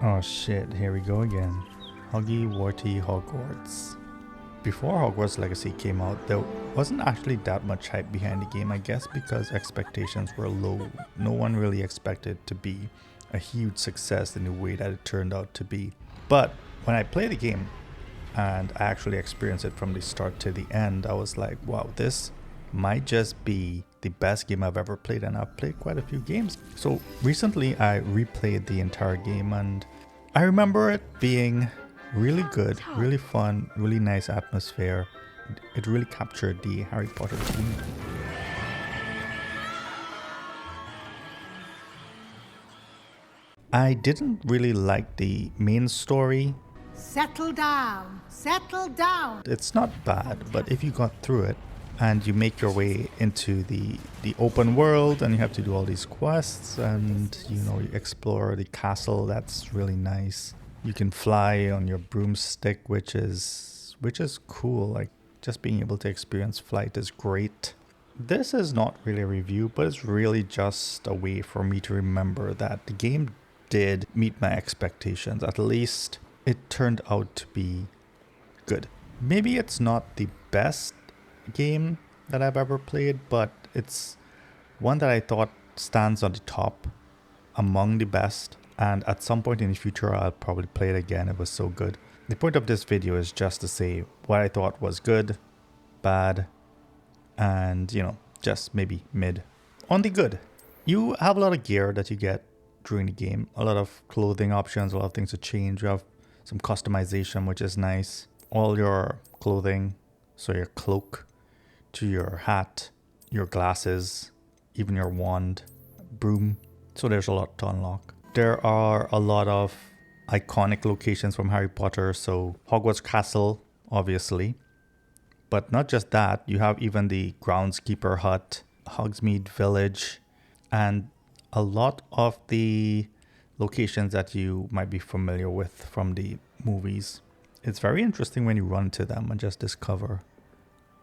Oh shit, here we go again. Huggy Warty Hogwarts. Before Hogwarts Legacy came out, there wasn't actually that much hype behind the game, I guess because expectations were low. No one really expected it to be a huge success in the way that it turned out to be. But when I played the game and I actually experienced it from the start to the end, I was like, wow, this might just be the best game I've ever played, and I've played quite a few games. So recently I replayed the entire game and I remember it being really good, really fun, really nice atmosphere. It really captured the Harry Potter theme. I didn't really like the main story. Settle down, settle down. It's not bad, but if you got through it and you make your way into the open world and you have to do all these quests and you explore the castle, that's really nice. You can fly on your broomstick, which is cool. Like, just being able to experience flight is great. This is not really a review, but it's really just a way for me to remember that the game did meet my expectations. At least it turned out to be good. Maybe it's not the best game that I've ever played, but it's one that I thought stands on the top among the best. And at some point in the future, I'll probably play it again. It was so good. The point of this video is just to say what I thought was good, bad, and just maybe mid. On the good, you have a lot of gear that you get during the game. A lot of clothing options, a lot of things to change. You have some customization, which is nice. All your clothing, so your cloak, to your hat, your glasses, even your wand, broom. So there's a lot to unlock. There are a lot of iconic locations from Harry Potter, so Hogwarts Castle, obviously. But not just that, you have even the groundskeeper hut, Hogsmeade Village, and a lot of the locations that you might be familiar with from the movies. It's very interesting when you run to them and just discover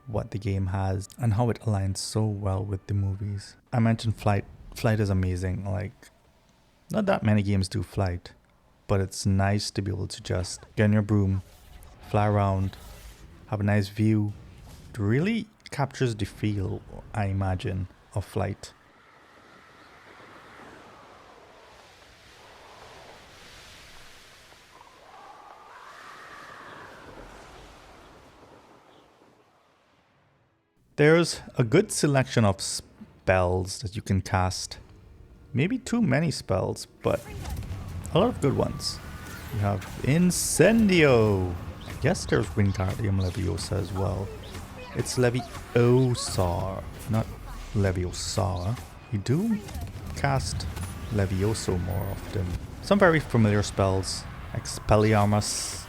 what the game has and how it aligns so well with the movies. I mentioned flight. Flight is amazing. Like, not that many games do flight, but it's nice to be able to just get on your broom, fly around, have a nice view. It really captures the feel, I imagine, of flight. There's a good selection of spells that you can cast. Maybe too many spells, but a lot of good ones. You have Incendio. I guess there's Wingardium Leviosa as well. It's Leviosa, not Leviosa. You do cast Levioso more often. Some very familiar spells, Expelliarmus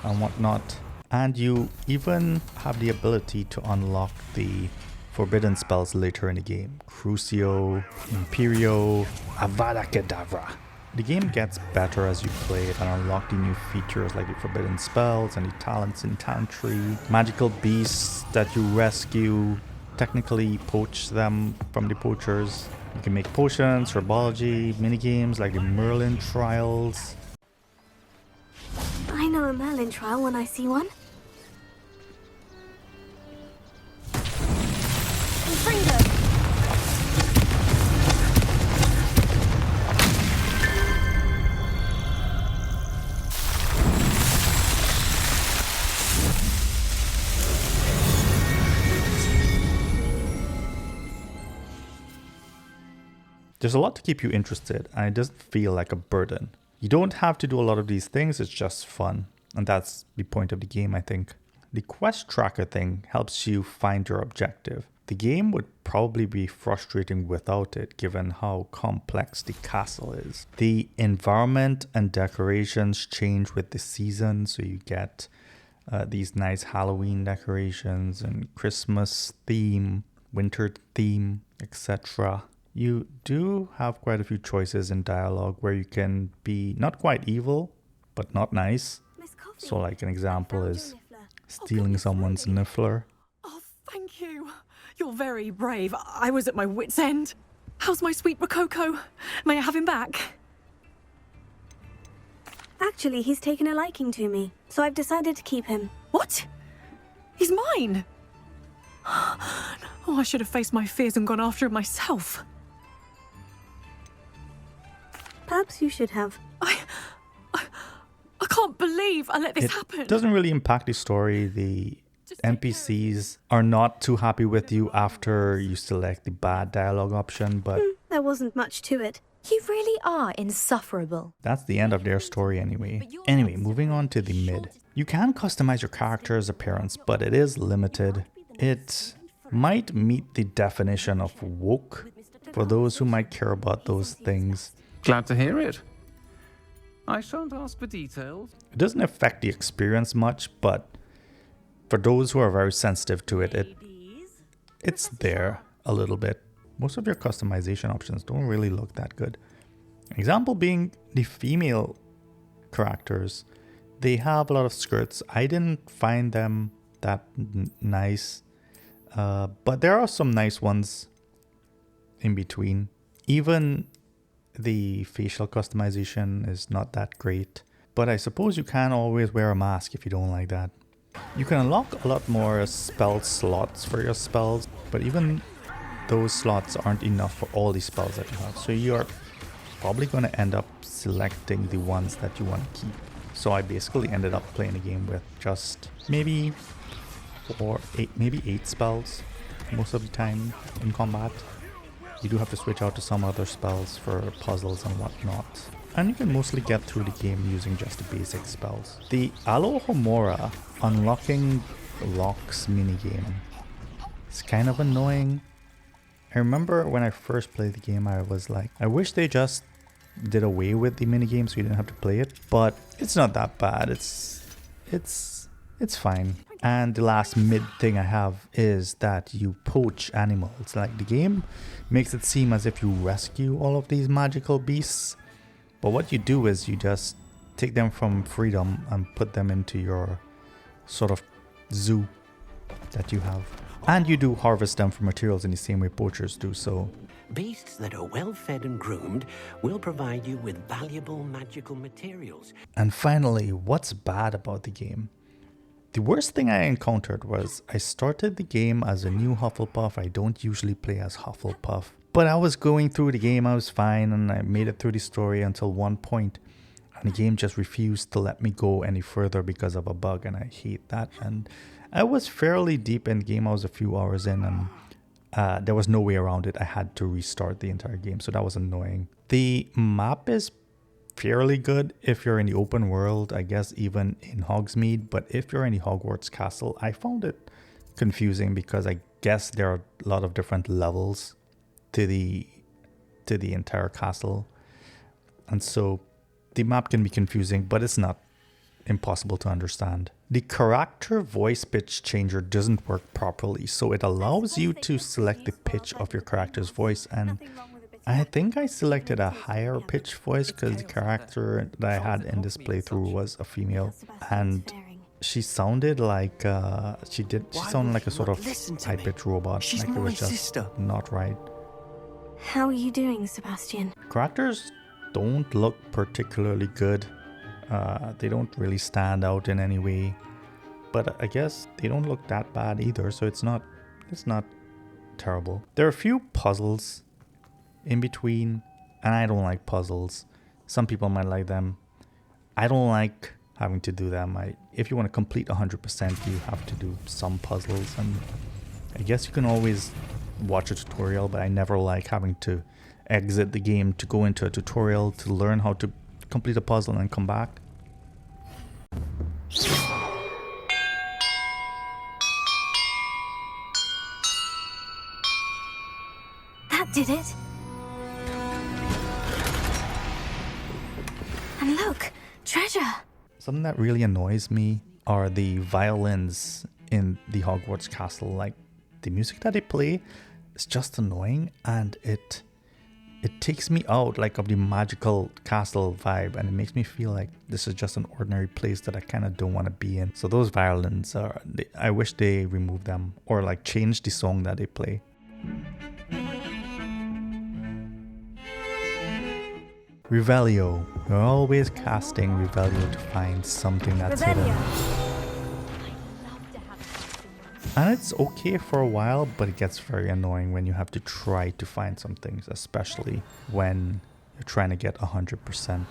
and whatnot. And you even have the ability to unlock the forbidden spells later in the game. Crucio, Imperio, Avada Kedavra. The game gets better as you play it and unlock the new features like the forbidden spells and the talents in Talent Tree. Magical beasts that you rescue, technically poach them from the poachers. You can make potions, herbology, minigames like the Merlin trials. I know a Merlin trial when I see one. There's a lot to keep you interested, and it doesn't feel like a burden. You don't have to do a lot of these things, it's just fun. And that's the point of the game, I think. The quest tracker thing helps you find your objective. The game would probably be frustrating without it, given how complex the castle is. The environment and decorations change with the season, so you get these nice Halloween decorations and Christmas theme, winter theme, etc. You do have quite a few choices in dialogue where you can be not quite evil, but not nice. So like an example is stealing someone's niffler. Oh, thank you. You're very brave. I was at my wit's end. How's my sweet Rococo? May I have him back? Actually, he's taken a liking to me, so I've decided to keep him. What? He's mine! Oh, I should have faced my fears and gone after him myself. Perhaps you should have. I can't believe I let this happen. It doesn't really impact the story. The NPCs are not too happy with you after you select the bad dialogue option, but There wasn't much to it. You really are insufferable. that's the end of their story anyway. Anyway, moving on to the mid. You can customize your character's appearance, but it is limited. It might meet the definition of woke for those who might care about those things. Glad to hear it. I shan't ask for details. It doesn't affect the experience much, but for those who are very sensitive to it, it's there a little bit. Most of your customization options don't really look that good. Example being the female characters. They have a lot of skirts. I didn't find them that nice, but there are some nice ones in between. Even the facial customization is not that great, but I suppose you can always wear a mask if you don't like that. You can unlock a lot more spell slots for your spells, but even those slots aren't enough for all the spells that you have. So you're probably going to end up selecting the ones that you want to keep. So I basically ended up playing a game with just maybe 8 spells most of the time in combat. You do have to switch out to some other spells for puzzles and whatnot. And you can mostly get through the game using just the basic spells. The Alohomora unlocking locks minigame is kind of annoying. I remember when I first played the game, I was like, I wish they just did away with the minigame so you didn't have to play it. But it's not that bad. It's fine. And the last mid thing I have is that you poach animals. Like, the game makes it seem as if you rescue all of these magical beasts, but what you do is you just take them from freedom and put them into your sort of zoo that you have. And you do harvest them for materials in the same way poachers do. So Beasts that are well fed and groomed will provide you with valuable magical materials. And finally, what's bad about the game? The worst thing I encountered was I started the game as a new Hufflepuff. I don't usually play as Hufflepuff. But I was going through the game, I was fine, and I made it through the story until one point, and the game just refused to let me go any further because of a bug, and I hate that. And I was fairly deep in the game. I was a few hours in, and there was no way around it. I had to restart the entire game, so that was annoying. The map is fairly good if you're in the open world, I guess even in Hogsmeade, but if you're in the Hogwarts castle, I found it confusing because I guess there are a lot of different levels to the entire castle, and so the map can be confusing, but it's not impossible to understand. The character voice pitch changer doesn't work properly, so it allows you to select the pitch of your character's voice, and I think I selected a higher pitch voice because the character that I had in this playthrough was a female, and she sounded like she sounded like a sort of high pitch robot. She's like it my was just sister. not right. How are you doing, Sebastian? Characters don't look particularly good. They don't really stand out in any way, but I guess they don't look that bad either, so it's not terrible. There are a few puzzles in between, and I don't like puzzles. Some people might like them. I don't like having to do them. If you want to complete 100%, you have to do some puzzles, and I guess you can always watch a tutorial, but I never like having to exit the game to go into a tutorial to learn how to complete a puzzle and then come back. That did it. And look, treasure. Something that really annoys me are the violins in the Hogwarts castle. Like, the music that they play is just annoying, and it takes me out like of the magical castle vibe, and it makes me feel like this is just an ordinary place that I kind of don't want to be in. So those violins I wish they removed them or like change the song that they play. Revelio. You're always casting Revelio to find something that's hidden. And it's okay for a while, but it gets very annoying when you have to try to find some things, especially when you're trying to get 100%.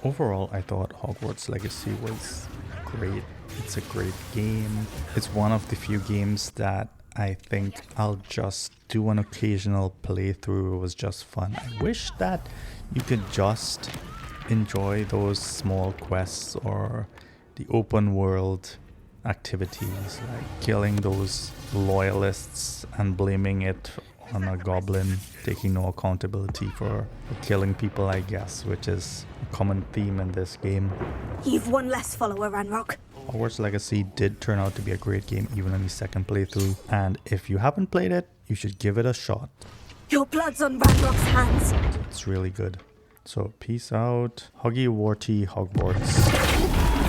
Overall, I thought Hogwarts Legacy was great. It's a great game. It's one of the few games that I think I'll just do an occasional playthrough. It was just fun. I wish that you could just enjoy those small quests or the open world activities like killing those loyalists and blaming it on a goblin, taking no accountability for killing people, I guess, which is a common theme in this game. You've one less follower, Ranrock. Hogwarts Legacy did turn out to be a great game even on the second playthrough, and if you haven't played it, you should give it a shot. Your blood's on Ranrock's hands. It's really good. So peace out. Huggy Warty Hogwarts.